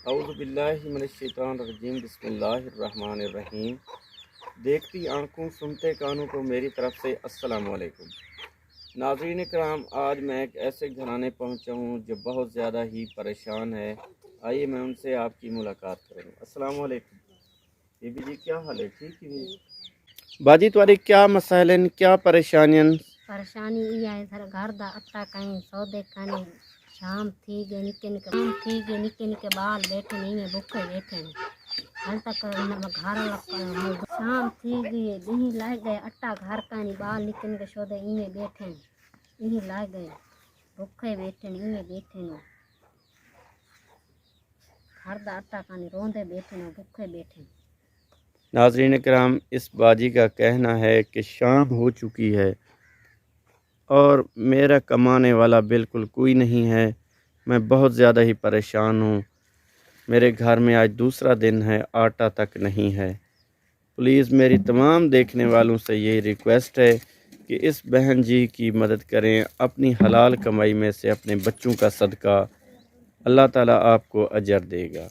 औज़ु बिल्लाहि मिनश्शैतानिर्रजीम बिस्मिल्लाहिर्रहमानिर्रहीम। देखती आंखों सुनते कानों को मेरी तरफ से अस्सलामु अलैकुम। नाज़रीन कराम, आज मैं एक ऐसे घराने पहुंचा हूं जो बहुत ज़्यादा ही परेशान है। आइए मैं उनसे आपकी मुलाकात करूँ। अस्सलामु अलैकुम। बीबी जी क्या हाल है? ठीक ही बाजी तुम्हारी क्या मसाइलन, क्या परेशानियन? परेशानी ये है सर, घर दा अट्टा कहीं सौदे कहीं शाम थी गए निके निके बाल बैठे नहीं में भूखे बैठे हाल तक घर शाम थी गई यही लाग गए अट्टा घर का नहीं बाल निके निके सौदे इन्हें बैठे यही लाग गए भूखे बैठे इन्हें बैठे घर दा अट्टा का नहीं रोंदे बैठे भूखे बैठे। नाज़रीन कराम, इस बाजी का कहना है कि शाम हो चुकी है और मेरा कमाने वाला बिल्कुल कोई नहीं है। मैं बहुत ज़्यादा ही परेशान हूँ। मेरे घर में आज दूसरा दिन है, आटा तक नहीं है। प्लीज़ मेरी तमाम देखने वालों से यही रिक्वेस्ट है कि इस बहन जी की मदद करें। अपनी हलाल कमाई में से अपने बच्चों का सदका, अल्लाह ताला आपको अजर देगा।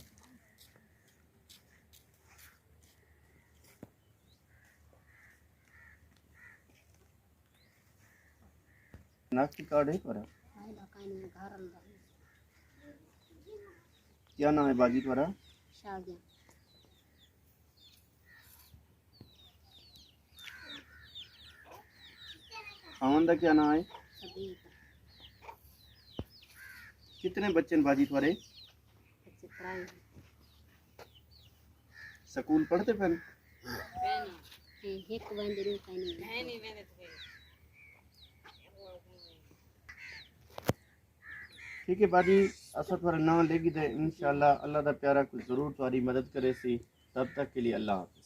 क्या नाम है बाजी तुम्हारा? खावन का क्या नाम है? कितने बच्चे बाजी तुम्हारे? स्कूल पढ़ते फिर? ठीक है बाजी, असा थोड़ा नाम लेगी तो इंशाल्लाह अल्लाह दा प्यारा कुछ ज़रूर तुम्हारी मदद करे सी। तब तक के लिए अल्लाह हाफ़िज़।